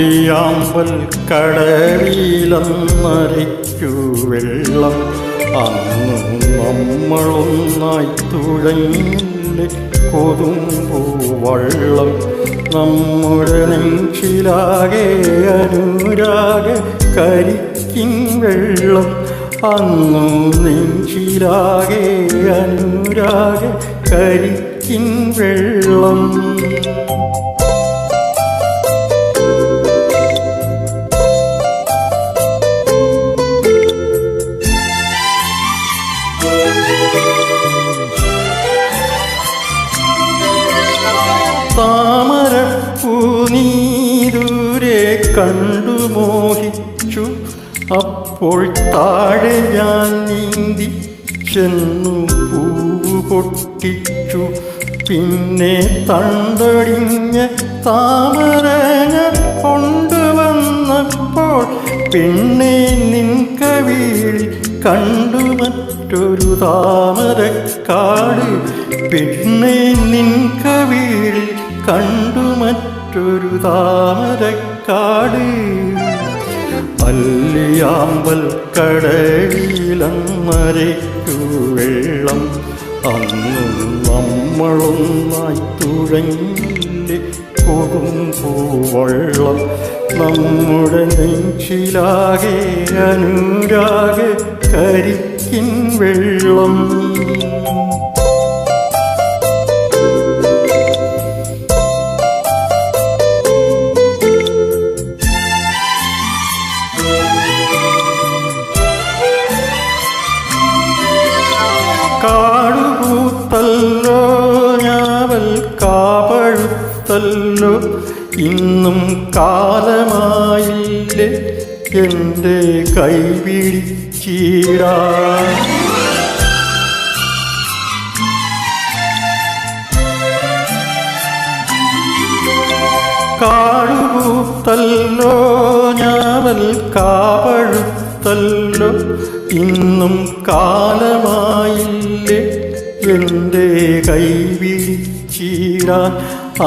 അല്ലിയാമ്പൽ കടവിലന്നരയ്ക്കു വെള്ളം അന്നു നമ്മളൊന്നായി തുഴഞ്ഞില്ലേ കൊതുമ്പൂ വള്ളം നമ്മുടെ നെഞ്ചിലാകെ അനുരാഗ കരിക്കിൻ വെള്ളം അന്നു നെഞ്ചിലാകെ അനുരാഗ കരിക്കിൻ വെള്ളം താമരപ്പൂ നീരൂരെ കണ്ടു മോഹിച്ചു അപ്പോൾ താഴെ ഞാൻ നീന്തി ചെന്നു പൂവ് പൊട്ടിച്ചു പിന്നെ തണ്ടൊടിഞ്ഞ താമരങ്ങ കൊണ്ടുവന്നപ്പോൾ പിന്നെ നിൻ കവിളിൽ കണ്ടു മറ്റൊരു താമരക്കാട് പിന്നെ നിൻ കവിളിൽ കണ്ടു മറ്റൊരു താമരക്കാട് അല്ലിയാമ്പൽ കടവിലന്നരയ്ക്കു വെള്ളം അന്നു നമ്മളൊന്നായി തുഴഞ്ഞില്ലേ കൊടുമ്പൂ വള്ളം നമ്മുടെ നെഞ്ചിലാകെ അനുരാഗ കരിക്കിൻ വെള്ളം കാടുപൂത്തല്ലോ ഞാവൽ കാപഴുത്തല്ലോ ഇന്നും കാലമായില്ലേ എൻ്റെ കൈപിടിച്ചിടാൻ കാടുപൂത്തല്ലോ ഞാവൽ കാപഴുത്തല്ലോ ഇന്നും കാലമായില്ലേ എൻ്റെ കൈപിടിച്ചിടാൻ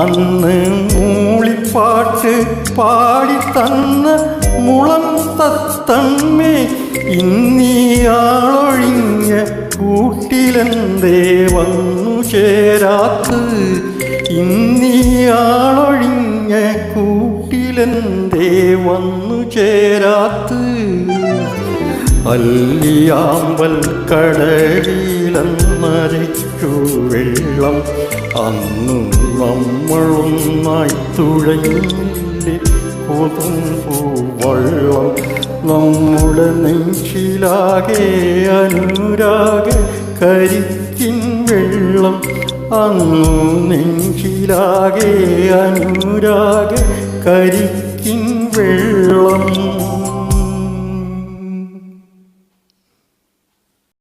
അന്ന് മൂളിപ്പാട്ട് പാടിത്തന്ന മുളം തത്തമ്മേ ഇന്നിയാളൊഴിഞ്ഞ കൂട്ടിലെന്തേ വന്നു ചേരാത്ത് ഇന്നിയാളൊഴിഞ്ഞ കൂട്ടിലെന്തേ വന്നു ചേരാത്ത് അല്ലിയാമ്പൽ കടവിലന്നരയ്ക്കു വെള്ളം അന്നു നമ്മളൊന്നായി തുഴഞ്ഞില്ലേ കൊതുമ്പൂ വള്ളം നമ്മുടെ നെഞ്ചിലാകെ അനുരാഗ കരിക്കിൻ വെള്ളം അന്നു നെഞ്ചിലാകെ അനുരാഗ കരിക്കിൻ വെള്ളം